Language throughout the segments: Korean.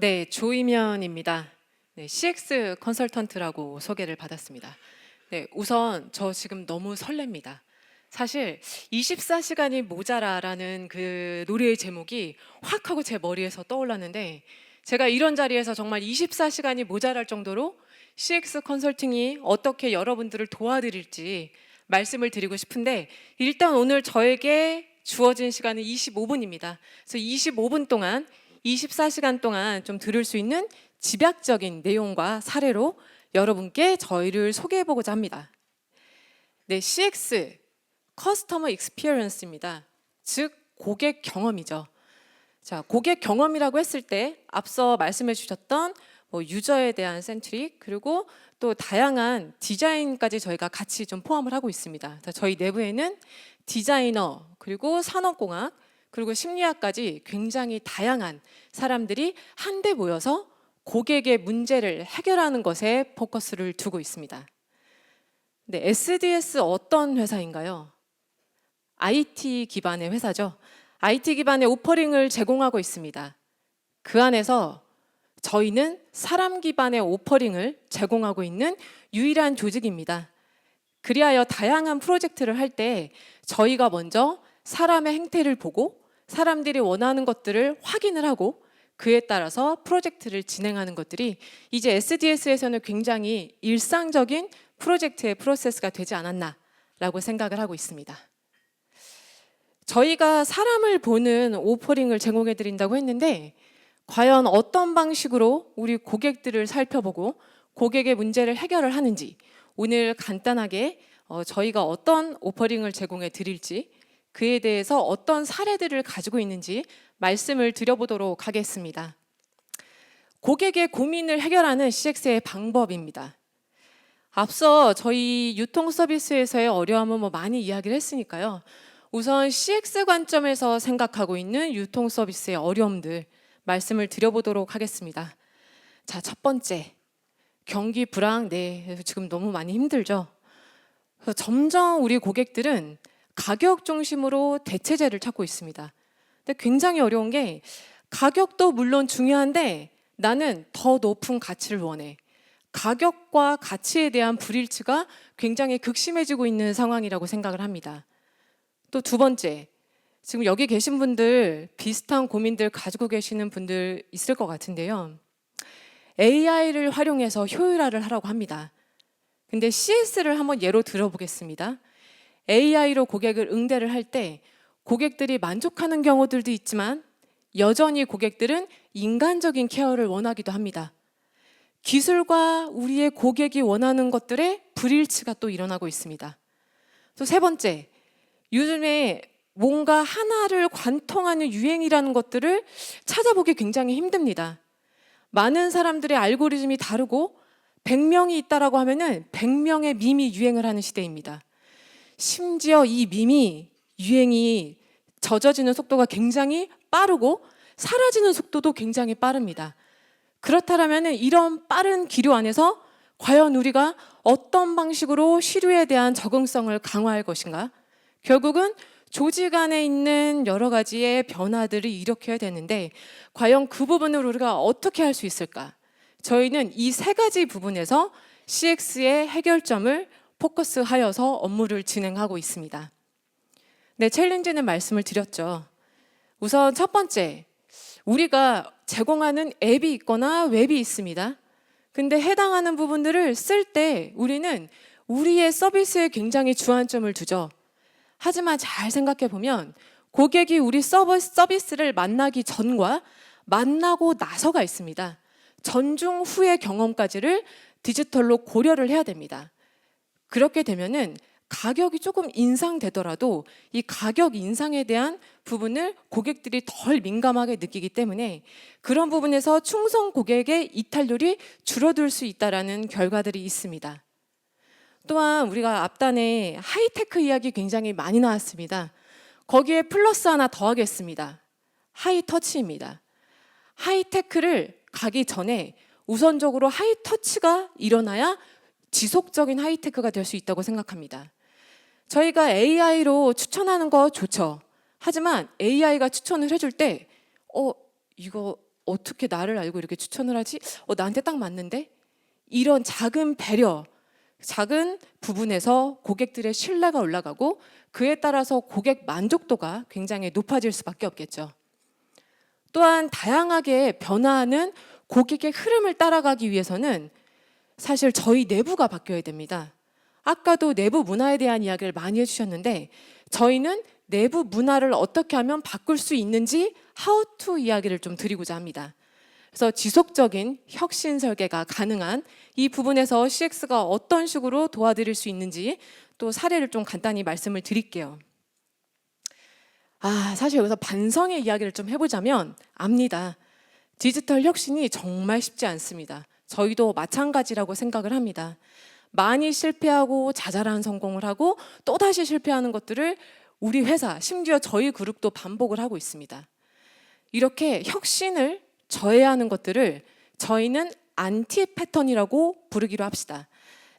네, 조이면입니다. 네, CX 컨설턴트라고 소개를 받았습니다. 네, 우선 저 지금 너무 설렙니다. 사실 24시간이 모자라라는 그 노래의 제목이 확 하고 제 머리에서 떠올랐는데, 제가 이런 자리에서 정말 24시간이 모자랄 정도로 CX 컨설팅이 어떻게 여러분들을 도와드릴지 말씀을 드리고 싶은데, 일단 오늘 저에게 주어진 시간은 25분입니다. 그래서 25분 동안 24시간 동안 좀 들을 수 있는 집약적인 내용과 사례로 여러분께 저희를 소개해 보고자 합니다. 네, CX, 커스터머 익스피리언스입니다. 즉 고객 경험이죠. 자, 고객 경험이라고 했을 때 앞서 말씀해 주셨던 유저에 대한 센트릭, 그리고 또 다양한 디자인까지 저희가 같이 좀 포함을 하고 있습니다. 저희 내부에는 디자이너, 그리고 산업공학, 그리고 심리학까지 굉장히 다양한 사람들이 한데 모여서 고객의 문제를 해결하는 것에 포커스를 두고 있습니다. 네, SDS 어떤 회사인가요? IT 기반의 회사죠. IT 기반의 오퍼링을 제공하고 있습니다. 그 안에서 저희는 사람 기반의 오퍼링을 제공하고 있는 유일한 조직입니다. 그리하여 다양한 프로젝트를 할 때 저희가 먼저 사람의 행태를 보고 사람들이 원하는 것들을 확인을 하고 그에 따라서 프로젝트를 진행하는 것들이 이제 SDS에서는 굉장히 일상적인 프로젝트의 프로세스가 되지 않았나라고 생각을 하고 있습니다. 저희가 사람을 보는 오퍼링을 제공해 드린다고 했는데, 과연 어떤 방식으로 우리 고객들을 살펴보고 고객의 문제를 해결을 하는지, 오늘 간단하게 저희가 어떤 오퍼링을 제공해 드릴지, 그에 대해서 어떤 사례들을 가지고 있는지 말씀을 드려보도록 하겠습니다. 고객의 고민을 해결하는 CX의 방법입니다. 앞서 저희 유통 서비스에서의 어려움은 많이 이야기를 했으니까요. 우선 CX 관점에서 생각하고 있는 유통 서비스의 어려움들 말씀을 드려보도록 하겠습니다. 자, 첫 번째, 경기 불황. 네, 지금 너무 많이 힘들죠. 그래서 점점 우리 고객들은 가격 중심으로 대체제를 찾고 있습니다. 근데 굉장히 어려운 게, 가격도 물론 중요한데 나는 더 높은 가치를 원해. 가격과 가치에 대한 불일치가 굉장히 극심해지고 있는 상황이라고 생각을 합니다. 또 두 번째, 지금 여기 계신 분들 비슷한 고민들 가지고 계시는 분들 있을 것 같은데요. AI를 활용해서 효율화를 하라고 합니다. 근데 CS를 한번 예로 들어보겠습니다. AI로 고객을 응대를 할 때 고객들이 만족하는 경우들도 있지만 여전히 고객들은 인간적인 케어를 원하기도 합니다. 기술과 우리의 고객이 원하는 것들의 불일치가 또 일어나고 있습니다. 또 세 번째, 요즘에 뭔가 하나를 관통하는 유행이라는 것들을 찾아보기 굉장히 힘듭니다. 많은 사람들의 알고리즘이 다르고 100명이 있다라고 하면은 100명의 밈이 유행을 하는 시대입니다. 심지어 이 밈이 유행이 젖어지는 속도가 굉장히 빠르고 사라지는 속도도 굉장히 빠릅니다. 그렇다면 이런 빠른 기류 안에서 과연 우리가 어떤 방식으로 시류에 대한 적응성을 강화할 것인가? 결국은 조직 안에 있는 여러 가지의 변화들을 일으켜야 되는데, 과연 그 부분을 우리가 어떻게 할 수 있을까? 저희는 이 세 가지 부분에서 CX의 해결점을 포커스하여서 업무를 진행하고 있습니다. 네, 챌린지는 말씀을 드렸죠. 우선 첫 번째, 우리가 제공하는 앱이 있거나 웹이 있습니다. 근데 해당하는 부분들을 쓸 때 우리는 우리의 서비스에 굉장히 주안점을 두죠. 하지만 잘 생각해 보면 고객이 우리 서비스를 만나기 전과 만나고 나서가 있습니다. 전중 후의 경험까지를 디지털로 고려를 해야 됩니다. 그렇게 되면은 가격이 조금 인상되더라도 이 가격 인상에 대한 부분을 고객들이 덜 민감하게 느끼기 때문에 그런 부분에서 충성 고객의 이탈률이 줄어들 수 있다는 결과들이 있습니다. 또한 우리가 앞단에 하이테크 이야기 굉장히 많이 나왔습니다. 거기에 플러스 하나 더 하겠습니다. 하이터치입니다. 하이테크를 가기 전에 우선적으로 하이터치가 일어나야 지속적인 하이테크가 될 수 있다고 생각합니다. 저희가 AI로 추천하는 거 좋죠. 하지만 AI가 추천을 해줄 때 이거 어떻게 나를 알고 이렇게 추천을 하지? 나한테 딱 맞는데? 이런 작은 배려, 작은 부분에서 고객들의 신뢰가 올라가고 그에 따라서 고객 만족도가 굉장히 높아질 수밖에 없겠죠. 또한 다양하게 변화하는 고객의 흐름을 따라가기 위해서는 사실 저희 내부가 바뀌어야 됩니다. 아까도 내부 문화에 대한 이야기를 많이 해주셨는데 저희는 내부 문화를 어떻게 하면 바꿀 수 있는지 how to 이야기를 좀 드리고자 합니다. 그래서 지속적인 혁신 설계가 가능한 이 부분에서 CX가 어떤 식으로 도와드릴 수 있는지 또 사례를 좀 간단히 말씀을 드릴게요. 사실 여기서 반성의 이야기를 좀 해보자면 압니다. 디지털 혁신이 정말 쉽지 않습니다. 저희도 마찬가지라고 생각을 합니다. 많이 실패하고 자잘한 성공을 하고 또다시 실패하는 것들을 우리 회사, 심지어 저희 그룹도 반복을 하고 있습니다. 이렇게 혁신을 저해하는 것들을 저희는 안티 패턴이라고 부르기로 합시다.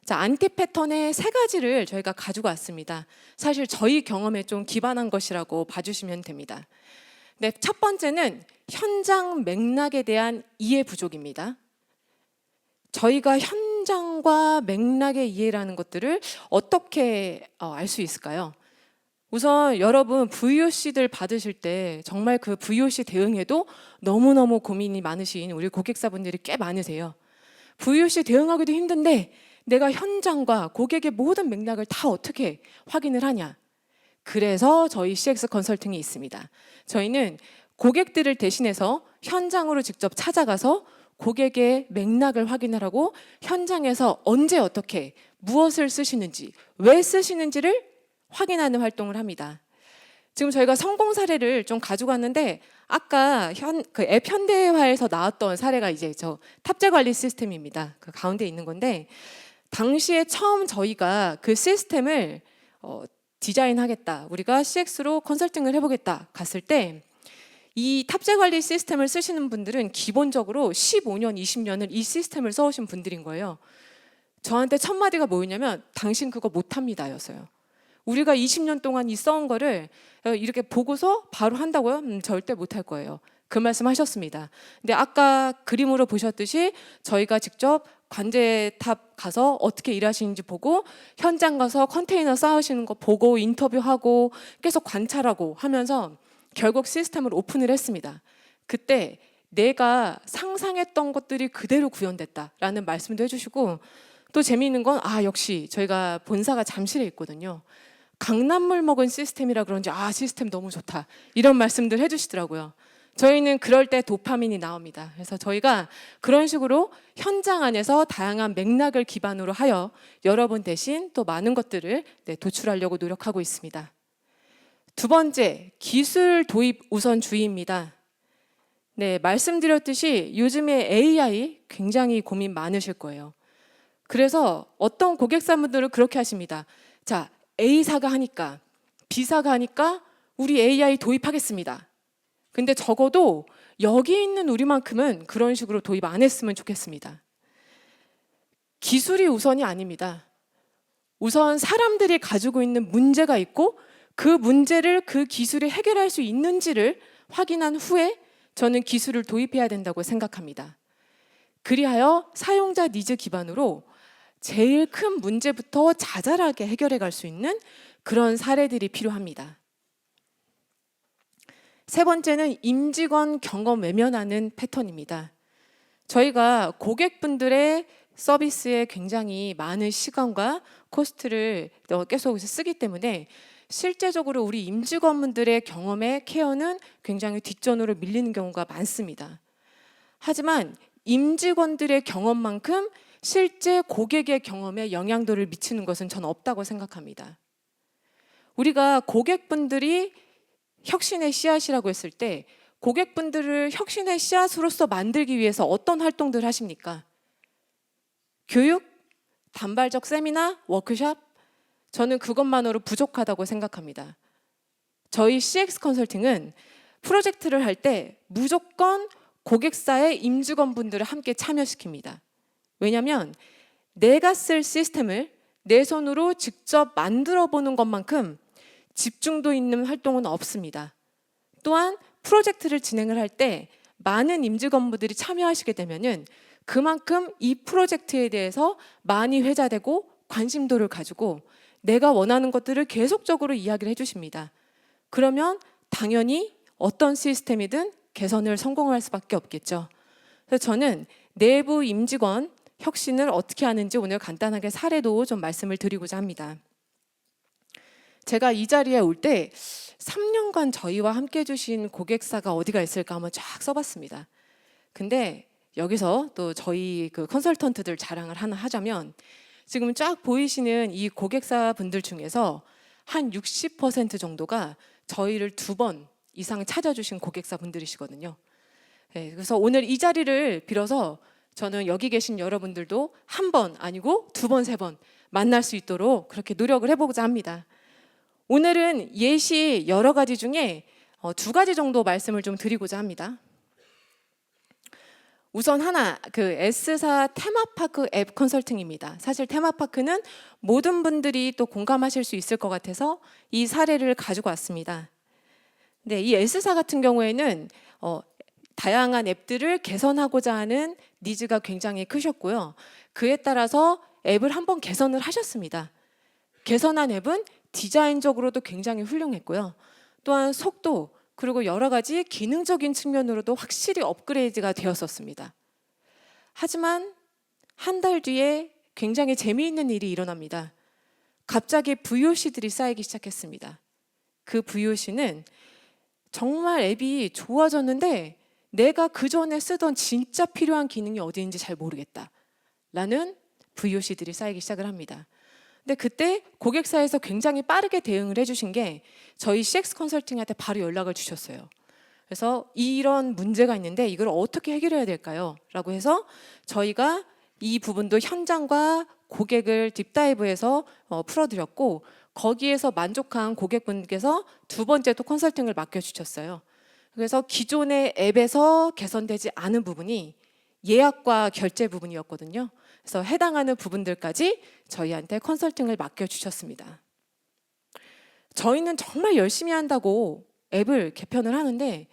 자, 안티 패턴의 3가지를 저희가 가지고 왔습니다. 사실 저희 경험에 좀 기반한 것이라고 봐주시면 됩니다. 네, 첫 번째는 현장 맥락에 대한 이해 부족입니다. 저희가 현장과 맥락의 이해라는 것들을 어떻게 알 수 있을까요? 우선 여러분 VOC들 받으실 때 정말 그 VOC 대응에도 너무너무 고민이 많으신 우리 고객사분들이 꽤 많으세요. VOC 대응하기도 힘든데 내가 현장과 고객의 모든 맥락을 다 어떻게 확인을 하냐. 그래서 저희 CX 컨설팅이 있습니다. 저희는 고객들을 대신해서 현장으로 직접 찾아가서 고객의 맥락을 확인을 하고 현장에서 언제 어떻게 무엇을 쓰시는지 왜 쓰시는지를 확인하는 활동을 합니다. 지금 저희가 성공 사례를 좀 가지고 왔는데 아까 그 앱 현대화에서 나왔던 사례가 이제 저 탑재 관리 시스템입니다. 그 가운데 있는 건데 당시에 처음 저희가 그 시스템을 디자인하겠다, 우리가 CX로 컨설팅을 해보겠다 갔을 때 이 탑재 관리 시스템을 쓰시는 분들은 기본적으로 15년, 20년을 이 시스템을 써오신 분들인 거예요. 저한테 첫 마디가 뭐였냐면 당신 그거 못합니다 였어요. 우리가 20년 동안 이 써온 거를 이렇게 보고서 바로 한다고요? 절대 못할 거예요. 그 말씀 하셨습니다. 근데 아까 그림으로 보셨듯이 저희가 직접 관제탑 가서 어떻게 일하시는지 보고 현장 가서 컨테이너 쌓으시는 거 보고 인터뷰하고 계속 관찰하고 하면서 결국 시스템을 오픈을 했습니다. 그때 내가 상상했던 것들이 그대로 구현됐다라는 말씀도 해주시고 또 재미있는 건 역시 저희가 본사가 잠실에 있거든요. 강남물 먹은 시스템이라 그런지 시스템 너무 좋다 이런 말씀들 해주시더라고요. 저희는 그럴 때 도파민이 나옵니다. 그래서 저희가 그런 식으로 현장 안에서 다양한 맥락을 기반으로 하여 여러분 대신 또 많은 것들을 도출하려고 노력하고 있습니다. 두 번째, 기술 도입 우선주의입니다. 네, 말씀드렸듯이 요즘에 AI 굉장히 고민 많으실 거예요. 그래서 어떤 고객사분들은 그렇게 하십니다. 자, A사가 하니까 B사가 하니까 우리 AI 도입하겠습니다. 근데 적어도 여기 있는 우리만큼은 그런 식으로 도입 안 했으면 좋겠습니다. 기술이 우선이 아닙니다. 우선 사람들이 가지고 있는 문제가 있고 그 문제를 그 기술이 해결할 수 있는지를 확인한 후에 저는 기술을 도입해야 된다고 생각합니다. 그리하여 사용자 니즈 기반으로 제일 큰 문제부터 자잘하게 해결해 갈 수 있는 그런 사례들이 필요합니다. 세 번째는 임직원 경험 외면하는 패턴입니다. 저희가 고객분들의 서비스에 굉장히 많은 시간과 코스트를 계속 쓰기 때문에 실제적으로 우리 임직원분들의 경험의 케어는 굉장히 뒷전으로 밀리는 경우가 많습니다. 하지만 임직원들의 경험만큼 실제 고객의 경험에 영향도를 미치는 것은 저는 없다고 생각합니다. 우리가 고객분들이 혁신의 씨앗이라고 했을 때 고객분들을 혁신의 씨앗으로서 만들기 위해서 어떤 활동들을 하십니까? 교육, 단발적 세미나, 워크숍? 저는 그것만으로 부족하다고 생각합니다. 저희 CX 컨설팅은 프로젝트를 할 때 무조건 고객사의 임직원분들을 함께 참여시킵니다. 왜냐하면 내가 쓸 시스템을 내 손으로 직접 만들어 보는 것만큼 집중도 있는 활동은 없습니다. 또한 프로젝트를 진행을 할 때 많은 임직원분들이 참여하시게 되면은 그만큼 이 프로젝트에 대해서 많이 회자되고 관심도를 가지고 내가 원하는 것들을 계속적으로 이야기를 해주십니다. 그러면 당연히 어떤 시스템이든 개선을 성공할 수밖에 없겠죠. 그래서 저는 내부 임직원 혁신을 어떻게 하는지 오늘 간단하게 사례도 좀 말씀을 드리고자 합니다. 제가 이 자리에 올 때 3년간 저희와 함께 해주신 고객사가 어디가 있을까 한번 쫙 써봤습니다. 근데 여기서 또 저희 그 컨설턴트들 자랑을 하나 하자면 지금 쫙 보이시는 이 고객사 분들 중에서 한 60% 정도가 저희를 2번 이상 찾아주신 고객사 분들이시거든요. 네, 그래서 오늘 이 자리를 빌어서 저는 여기 계신 여러분들도 1번 아니고 2번, 3번 만날 수 있도록 그렇게 노력을 해보고자 합니다. 오늘은 예시 여러 가지 중에 2가지 정도 말씀을 좀 드리고자 합니다. 우선 하나, 그 S사 테마파크 앱 컨설팅입니다. 사실 테마파크는 모든 분들이 또 공감하실 수 있을 것 같아서 이 사례를 가지고 왔습니다. 네, 이 S사 같은 경우에는 다양한 앱들을 개선하고자 하는 니즈가 굉장히 크셨고요. 그에 따라서 앱을 한번 개선을 하셨습니다. 개선한 앱은 디자인적으로도 굉장히 훌륭했고요. 또한 속도 그리고 여러 가지 기능적인 측면으로도 확실히 업그레이드가 되었었습니다. 하지만 한 달 뒤에 굉장히 재미있는 일이 일어납니다. 갑자기 VOC들이 쌓이기 시작했습니다. 그 VOC는 정말 앱이 좋아졌는데 내가 그전에 쓰던 진짜 필요한 기능이 어디인지 잘 모르겠다 라는 VOC들이 쌓이기 시작을 합니다. 근데 그때 고객사에서 굉장히 빠르게 대응을 해주신 게 저희 CX 컨설팅한테 바로 연락을 주셨어요. 그래서 이런 문제가 있는데 이걸 어떻게 해결해야 될까요? 라고 해서 저희가 이 부분도 현장과 고객을 딥다이브해서 풀어드렸고 거기에서 만족한 고객분께서 2번째 또 컨설팅을 맡겨주셨어요. 그래서 기존의 앱에서 개선되지 않은 부분이 예약과 결제 부분이었거든요. 그래서 해당하는 부분들까지 저희한테 컨설팅을 맡겨주셨습니다. 저희는 정말 열심히 한다고 앱을 개편을 하는데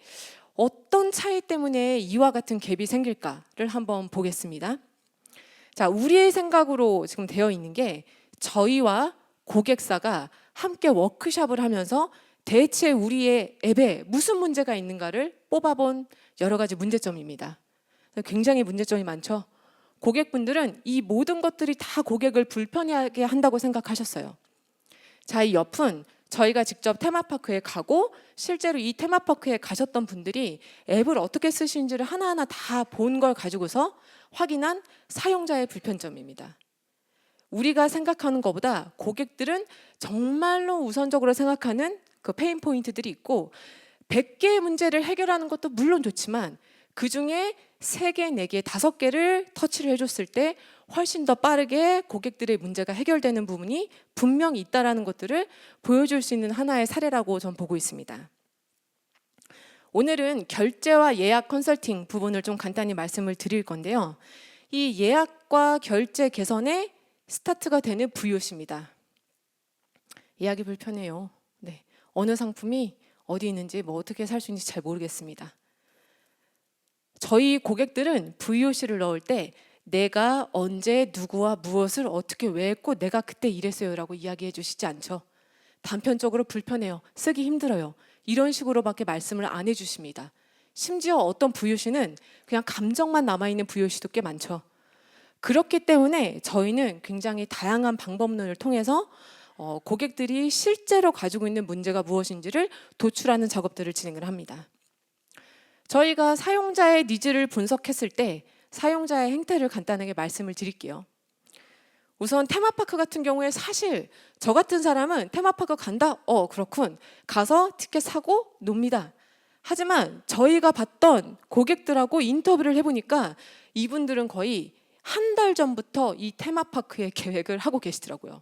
어떤 차이 때문에 이와 같은 갭이 생길까를 한번 보겠습니다. 자, 우리의 생각으로 지금 되어 있는 게 저희와 고객사가 함께 워크숍을 하면서 대체 우리의 앱에 무슨 문제가 있는가를 뽑아본 여러 가지 문제점입니다. 굉장히 문제점이 많죠. 고객분들은 이 모든 것들이 다 고객을 불편하게 한다고 생각하셨어요. 자, 이 옆은 저희가 직접 테마파크에 가고 실제로 이 테마파크에 가셨던 분들이 앱을 어떻게 쓰시는지를 하나하나 다 본 걸 가지고서 확인한 사용자의 불편점입니다. 우리가 생각하는 것보다 고객들은 정말로 우선적으로 생각하는 그 페인 포인트들이 있고 100개의 문제를 해결하는 것도 물론 좋지만 그중에 3개, 4개, 5개를 터치를 해줬을 때 훨씬 더 빠르게 고객들의 문제가 해결되는 부분이 분명히 있다는 것들을 보여줄 수 있는 하나의 사례라고 저는 보고 있습니다. 오늘은 결제와 예약 컨설팅 부분을 좀 간단히 말씀을 드릴 건데요. 이 예약과 결제 개선의 스타트가 되는 VOC입니다. 예약이 불편해요. 네, 어느 상품이 어디 있는지 뭐 어떻게 살 수 있는지 잘 모르겠습니다. 저희 고객들은 VOC를 넣을 때 내가 언제 누구와 무엇을 어떻게 왜 했고 내가 그때 이랬어요 라고 이야기해 주시지 않죠. 단편적으로 불편해요. 쓰기 힘들어요. 이런 식으로밖에 말씀을 안 해주십니다. 심지어 어떤 VOC는 그냥 감정만 남아있는 VOC도 꽤 많죠. 그렇기 때문에 저희는 굉장히 다양한 방법론을 통해서 고객들이 실제로 가지고 있는 문제가 무엇인지를 도출하는 작업들을 진행을 합니다. 저희가 사용자의 니즈를 분석했을 때 사용자의 행태를 간단하게 말씀을 드릴게요. 우선 테마파크 같은 경우에 사실 저 같은 사람은 테마파크 간다? 그렇군. 가서 티켓 사고 놉니다. 하지만 저희가 봤던 고객들하고 인터뷰를 해보니까 이분들은 거의 한 달 전부터 이 테마파크의 계획을 하고 계시더라고요.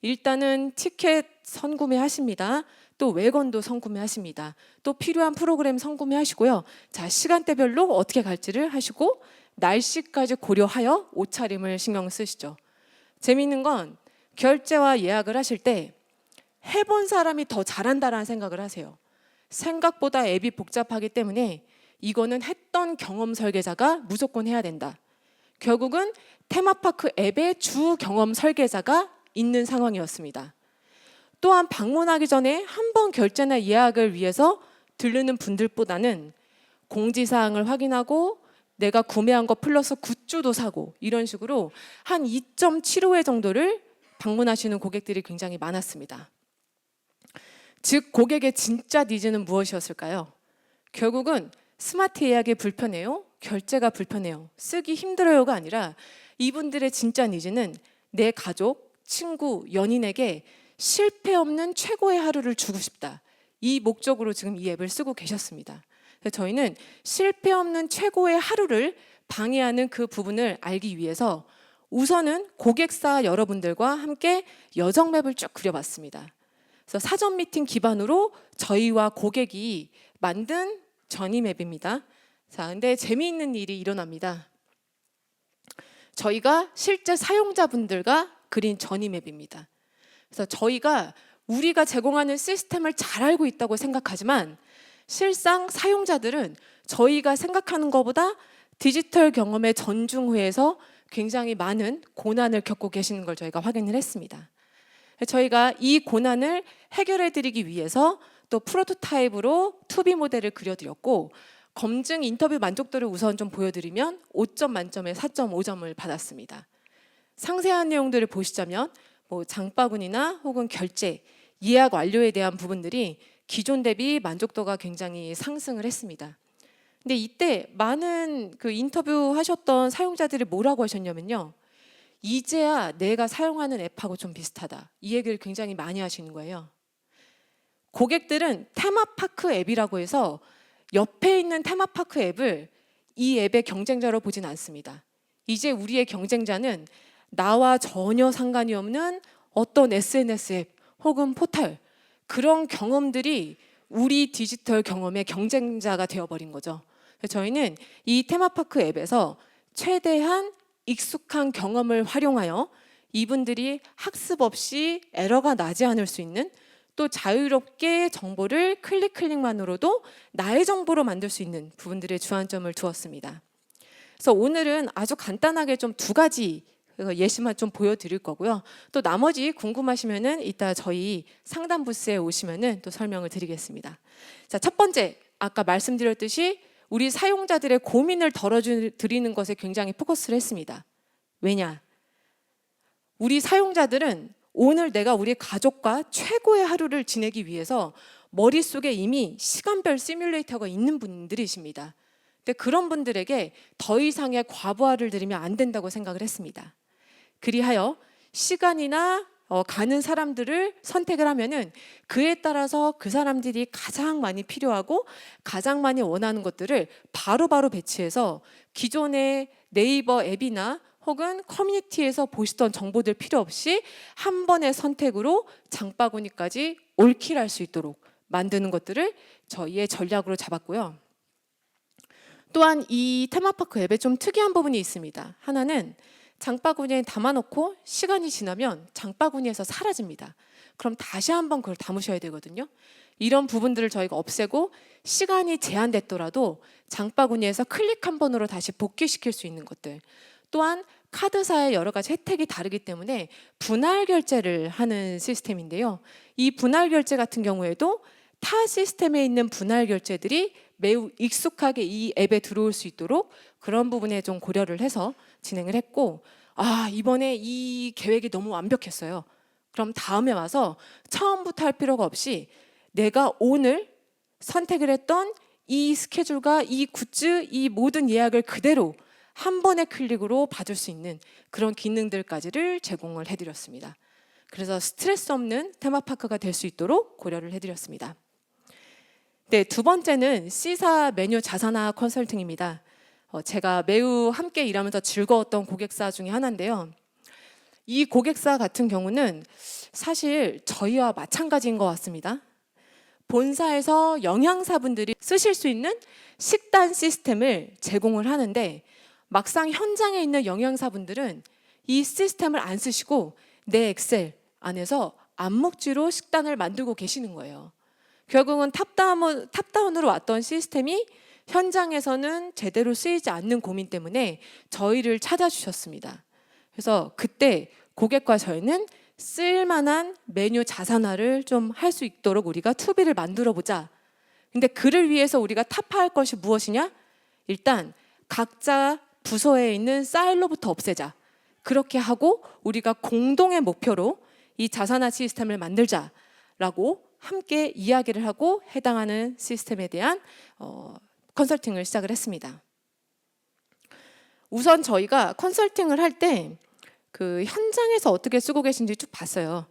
일단은 티켓 선구매하십니다. 또 외건도 선구매하십니다. 또 필요한 프로그램 선구매하시고요. 자, 시간대별로 어떻게 갈지를 하시고 날씨까지 고려하여 옷차림을 신경 쓰시죠. 재미있는 건 결제와 예약을 하실 때 해본 사람이 더 잘한다라는 생각을 하세요. 생각보다 앱이 복잡하기 때문에 이거는 했던 경험 설계자가 무조건 해야 된다. 결국은 테마파크 앱의 주 경험 설계자가 있는 상황이었습니다. 또한 방문하기 전에 한 번 결제나 예약을 위해서 들르는 분들보다는 공지사항을 확인하고 내가 구매한 거 플러스 굿즈도 사고 이런 식으로 한 2.75회 정도를 방문하시는 고객들이 굉장히 많았습니다. 즉 고객의 진짜 니즈는 무엇이었을까요? 결국은 스마트 예약이 불편해요? 결제가 불편해요? 쓰기 힘들어요가 아니라 이분들의 진짜 니즈는 내 가족, 친구, 연인에게 실패 없는 최고의 하루를 주고 싶다. 이 목적으로 지금 이 앱을 쓰고 계셨습니다. 저희는 실패 없는 최고의 하루를 방해하는 그 부분을 알기 위해서 우선은 고객사 여러분들과 함께 여정맵을 쭉 그려봤습니다. 그래서 사전 미팅 기반으로 저희와 고객이 만든 전이맵입니다. 자, 근데 재미있는 일이 일어납니다. 저희가 실제 사용자분들과 그린 전이맵입니다. 그래서 저희가 우리가 제공하는 시스템을 잘 알고 있다고 생각하지만 실상 사용자들은 저희가 생각하는 것보다 디지털 경험의 전중후에서 굉장히 많은 고난을 겪고 계시는 걸 저희가 확인을 했습니다. 저희가 이 고난을 해결해 드리기 위해서 또 프로토타입으로 2B 모델을 그려드렸고 검증 인터뷰 만족도를 우선 좀 보여드리면 5점 만점에 4.5점을 받았습니다. 상세한 내용들을 보시자면 장바구니나 혹은 결제, 예약 완료에 대한 부분들이 기존 대비 만족도가 굉장히 상승을 했습니다. 근데 이때 많은 그 인터뷰 하셨던 사용자들이 뭐라고 하셨냐면요. 이제야 내가 사용하는 앱하고 좀 비슷하다. 이 얘기를 굉장히 많이 하시는 거예요. 고객들은 테마파크 앱이라고 해서 옆에 있는 테마파크 앱을 이 앱의 경쟁자로 보진 않습니다. 이제 우리의 경쟁자는 나와 전혀 상관이 없는 어떤 SNS 앱 혹은 포털 그런 경험들이 우리 디지털 경험의 경쟁자가 되어버린 거죠. 저희는 이 테마파크 앱에서 최대한 익숙한 경험을 활용하여 이분들이 학습 없이 에러가 나지 않을 수 있는 또 자유롭게 정보를 클릭만으로도 나의 정보로 만들 수 있는 부분들에 주안점을 두었습니다. 그래서 오늘은 아주 간단하게 좀 2가지 예시만 좀 보여드릴 거고요. 또 나머지 궁금하시면은 이따 저희 상담 부스에 오시면은 또 설명을 드리겠습니다. 자, 첫 번째 아까 말씀드렸듯이 우리 사용자들의 고민을 덜어드리는 것에 굉장히 포커스를 했습니다. 왜냐? 우리 사용자들은 오늘 내가 우리 가족과 최고의 하루를 지내기 위해서 머릿속에 이미 시간별 시뮬레이터가 있는 분들이십니다. 근데 그런 분들에게 더 이상의 과부하를 드리면 안 된다고 생각을 했습니다. 그리하여 시간이나 가는 사람들을 선택을 하면은 그에 따라서 그 사람들이 가장 많이 필요하고 가장 많이 원하는 것들을 바로바로 배치해서 기존의 네이버 앱이나 혹은 커뮤니티에서 보시던 정보들 필요 없이 한 번의 선택으로 장바구니까지 올킬할 수 있도록 만드는 것들을 저희의 전략으로 잡았고요. 또한 이 테마파크 앱에 좀 특이한 부분이 있습니다. 하나는 장바구니에 담아놓고 시간이 지나면 장바구니에서 사라집니다. 그럼 다시 한번 그걸 담으셔야 되거든요. 이런 부분들을 저희가 없애고 시간이 제한됐더라도 장바구니에서 클릭 한 번으로 다시 복귀시킬 수 있는 것들. 또한 카드사의 여러 가지 혜택이 다르기 때문에 분할 결제를 하는 시스템인데요. 이 분할 결제 같은 경우에도 타 시스템에 있는 분할 결제들이 매우 익숙하게 이 앱에 들어올 수 있도록 그런 부분에 좀 고려를 해서 진행을 했고, 이번에 이 계획이 너무 완벽했어요. 그럼 다음에 와서 처음부터 할 필요가 없이 내가 오늘 선택을 했던 이 스케줄과 이 굿즈, 이 모든 예약을 그대로 한 번의 클릭으로 받을 수 있는 그런 기능들까지를 제공을 해드렸습니다. 그래서 스트레스 없는 테마파크가 될 수 있도록 고려를 해드렸습니다. 네, 2번째는 C사 메뉴 자산화 컨설팅입니다. 제가 매우 함께 일하면서 즐거웠던 고객사 중에 하나인데요. 이 고객사 같은 경우는 사실 저희와 마찬가지인 것 같습니다. 본사에서 영양사분들이 쓰실 수 있는 식단 시스템을 제공을 하는데 막상 현장에 있는 영양사분들은 이 시스템을 안 쓰시고 내 엑셀 안에서 암묵지로 식단을 만들고 계시는 거예요. 결국은 탑다운으로 왔던 시스템이 현장에서는 제대로 쓰이지 않는 고민 때문에 저희를 찾아주셨습니다. 그래서 그때 고객과 저희는 쓸만한 메뉴 자산화를 좀 할 수 있도록 우리가 투비를 만들어 보자. 근데 그를 위해서 우리가 타파할 것이 무엇이냐? 일단 각자 부서에 있는 사일로부터 없애자. 그렇게 하고 우리가 공동의 목표로 이 자산화 시스템을 만들자라고 함께 이야기를 하고 해당하는 시스템에 대한 컨설팅을 시작을 했습니다. 우선 저희가 컨설팅을 할 때 그 현장에서 어떻게 쓰고 계신지 쭉 봤어요.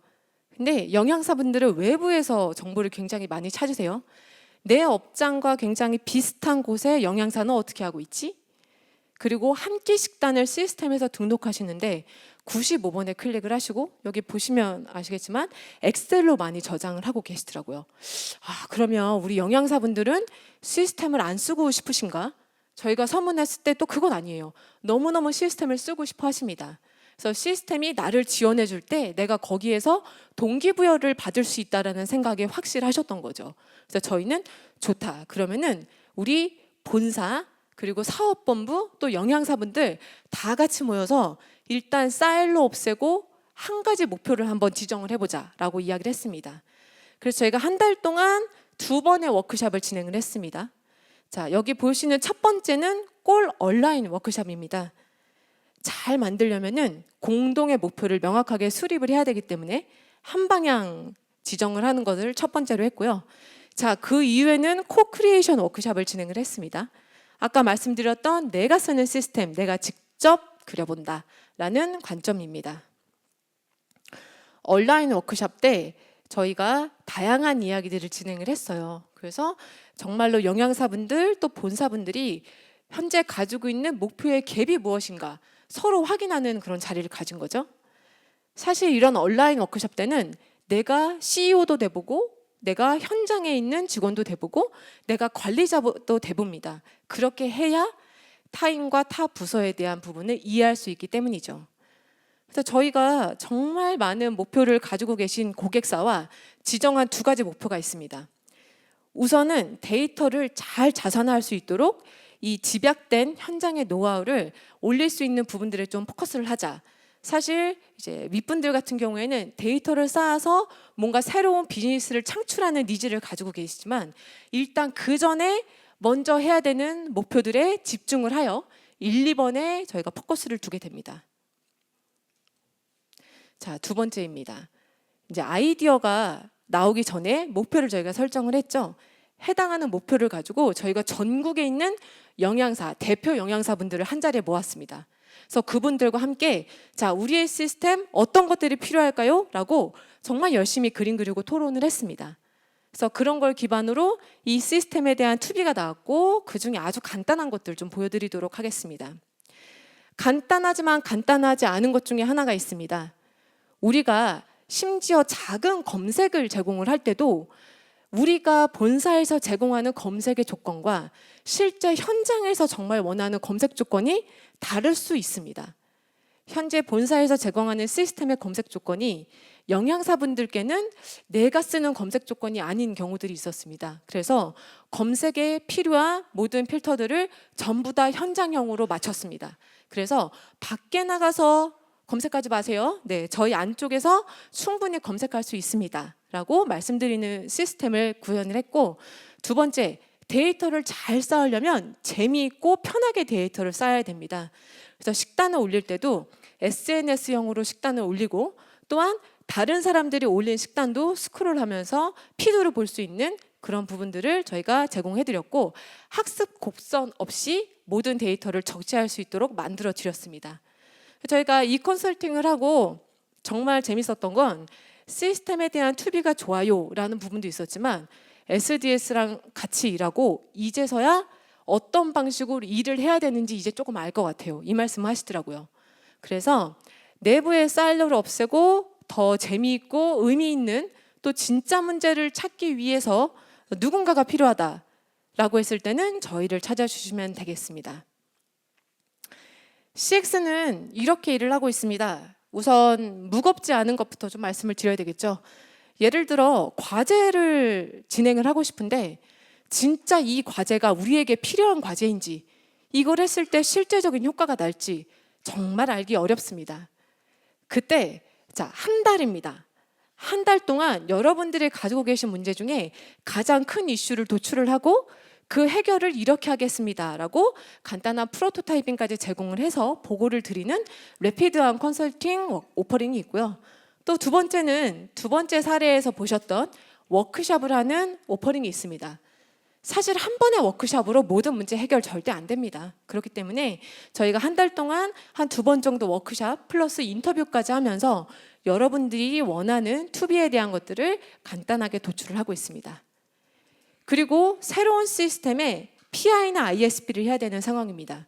근데 영양사분들은 외부에서 정보를 굉장히 많이 찾으세요. 내 업장과 굉장히 비슷한 곳에 영양사는 어떻게 하고 있지? 그리고 한 끼 식단을 시스템에서 등록하시는데 95번에 클릭을 하시고 여기 보시면 아시겠지만 엑셀로 많이 저장을 하고 계시더라고요. 그러면 우리 영양사분들은 시스템을 안 쓰고 싶으신가? 저희가 서문했을 때 또 그건 아니에요. 너무너무 시스템을 쓰고 싶어 하십니다. 그래서 시스템이 나를 지원해 줄 때 내가 거기에서 동기부여를 받을 수 있다라는 생각에 확실하셨던 거죠. 그래서 저희는 좋다. 그러면은 우리 본사 그리고 사업본부 또 영양사분들 다 같이 모여서 일단 사일로 없애고 한 가지 목표를 한번 지정을 해보자라고 이야기를 했습니다. 그래서 저희가 한 달 동안 2번의 워크숍을 진행을 했습니다. 자, 여기 보시는 첫 번째는 꼴 온라인 워크숍입니다. 잘 만들려면은 공동의 목표를 명확하게 수립을 해야 되기 때문에 한 방향 지정을 하는 것을 첫 번째로 했고요. 자, 그 이후에는 코크리에이션 워크숍을 진행을 했습니다. 아까 말씀드렸던 내가 쓰는 시스템, 내가 직접 그려본다 라는 관점입니다. 온라인 워크숍 때 저희가 다양한 이야기들을 진행을 했어요. 그래서 정말로 영양사분들 또 본사분들이 현재 가지고 있는 목표의 갭이 무엇인가 서로 확인하는 그런 자리를 가진 거죠. 사실 이런 온라인 워크숍 때는 내가 CEO도 돼보고 내가 현장에 있는 직원도 돼보고 내가 관리자도 돼봅니다. 그렇게 해야 타인과 타 부서에 대한 부분을 이해할 수 있기 때문이죠. 그래서 저희가 정말 많은 목표를 가지고 계신 고객사와 지정한 2가지 목표가 있습니다. 우선은 데이터를 잘 자산화할 수 있도록 이 집약된 현장의 노하우를 올릴 수 있는 부분들에 좀 포커스를 하자. 사실 이제 윗분들 같은 경우에는 데이터를 쌓아서 뭔가 새로운 비즈니스를 창출하는 니즈를 가지고 계시지만 일단 그 전에 먼저 해야 되는 목표들에 집중을 하여 1, 2번에 저희가 포커스를 두게 됩니다. 자, 2번째입니다. 이제 아이디어가 나오기 전에 목표를 저희가 설정을 했죠. 해당하는 목표를 가지고 저희가 전국에 있는 영양사, 대표 영양사분들을 한 자리에 모았습니다. 그래서 그분들과 함께 자, 우리의 시스템 어떤 것들이 필요할까요? 라고 정말 열심히 그림 그리고 토론을 했습니다. 그래서 그런 걸 기반으로 이 시스템에 대한 투비가 나왔고 그중에 아주 간단한 것들 좀 보여드리도록 하겠습니다. 간단하지만 간단하지 않은 것 중에 하나가 있습니다. 우리가 심지어 작은 검색을 제공을 할 때도 우리가 본사에서 제공하는 검색의 조건과 실제 현장에서 정말 원하는 검색 조건이 다를 수 있습니다. 현재 본사에서 제공하는 시스템의 검색 조건이 영양사분들께는 내가 쓰는 검색 조건이 아닌 경우들이 있었습니다. 그래서 검색에 필요한 모든 필터들을 전부 다 현장형으로 맞췄습니다. 그래서 밖에 나가서 검색하지 마세요. 네, 저희 안쪽에서 충분히 검색할 수 있습니다. 라고 말씀드리는 시스템을 구현을 했고 2번째, 데이터를 잘 쌓으려면 재미있고 편하게 데이터를 쌓아야 됩니다. 그래서 식단을 올릴 때도 SNS형으로 식단을 올리고 또한 다른 사람들이 올린 식단도 스크롤하면서 피드를 볼 수 있는 그런 부분들을 저희가 제공해드렸고 학습 곡선 없이 모든 데이터를 적재할 수 있도록 만들어 드렸습니다. 저희가 이 컨설팅을 하고 정말 재밌었던 건 시스템에 대한 투비가 좋아요 라는 부분도 있었지만 SDS랑 같이 일하고 이제서야 어떤 방식으로 일을 해야 되는지 이제 조금 알 것 같아요. 이 말씀 하시더라고요. 그래서 내부의 사일러를 없애고 더 재미있고 의미 있는 또 진짜 문제를 찾기 위해서 누군가가 필요하다라고 했을 때는 저희를 찾아주시면 되겠습니다. CX는 이렇게 일을 하고 있습니다. 우선 무겁지 않은 것부터 좀 말씀을 드려야 되겠죠. 예를 들어 과제를 진행을 하고 싶은데 진짜 이 과제가 우리에게 필요한 과제인지, 이걸 했을 때 실제적인 효과가 날지 정말 알기 어렵습니다. 그때 한 달입니다. 한 달 동안 여러분들이 가지고 계신 문제 중에 가장 큰 이슈를 도출을 하고 그 해결을 이렇게 하겠습니다라고 간단한 프로토타이핑까지 제공을 해서 보고를 드리는 래피드한 컨설팅 오퍼링이 있고요. 또 두 번째는 두 번째 사례에서 보셨던 워크숍을 하는 오퍼링이 있습니다. 사실 한 번의 워크숍으로 모든 문제 해결 절대 안 됩니다. 그렇기 때문에 저희가 한 달 동안 한 2번 정도 워크숍 플러스 인터뷰까지 하면서 여러분들이 원하는 투비에 대한 것들을 간단하게 도출을 하고 있습니다. 그리고 새로운 시스템에 PI나 ISP를 해야 되는 상황입니다.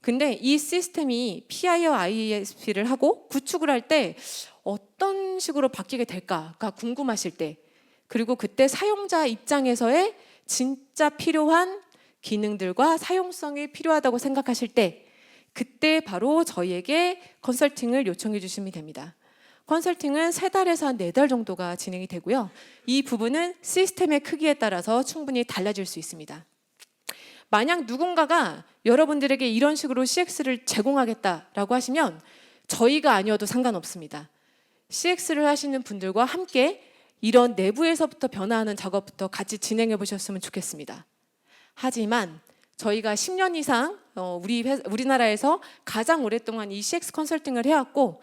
근데 이 시스템이 PI와 ISP를 하고 구축을 할 때 어떤 식으로 바뀌게 될까가 궁금하실 때, 그리고 그때 사용자 입장에서의 진짜 필요한 기능들과 사용성이 필요하다고 생각하실 때, 그때 바로 저희에게 컨설팅을 요청해 주시면 됩니다. 컨설팅은 3달에서 한 4달 정도가 진행이 되고요. 이 부분은 시스템의 크기에 따라서 충분히 달라질 수 있습니다. 만약 누군가가 여러분들에게 이런 식으로 CX를 제공하겠다라고 하시면 저희가 아니어도 상관없습니다. CX를 하시는 분들과 함께 이런 내부에서부터 변화하는 작업부터 같이 진행해 보셨으면 좋겠습니다. 하지만 저희가 10년 이상 우리나라에서 가장 오랫동안 이 CX 컨설팅을 해왔고,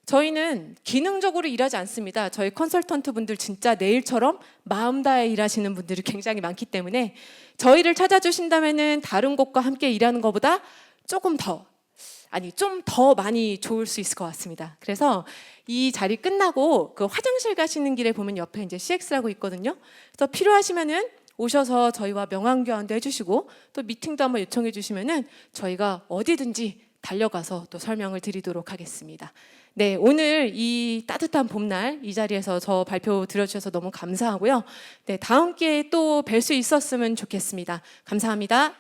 저희는 기능적으로 일하지 않습니다. 저희 컨설턴트 분들 진짜 내일처럼 마음 다해 일하시는 분들이 굉장히 많기 때문에 저희를 찾아주신다면은 다른 곳과 함께 일하는 것보다 좀 더 많이 좋을 수 있을 것 같습니다. 그래서 이 자리 끝나고 그 화장실 가시는 길에 보면 옆에 이제 CX라고 있거든요. 그래서 필요하시면은 오셔서 저희와 명함 교환도 해주시고 또 미팅도 한번 요청해 주시면은 저희가 어디든지 달려가서 또 설명을 드리도록 하겠습니다. 네, 오늘 이 따뜻한 봄날 이 자리에서 저 발표 들어주셔서 너무 감사하고요. 네, 다음 기회에 또 뵐 수 있었으면 좋겠습니다. 감사합니다.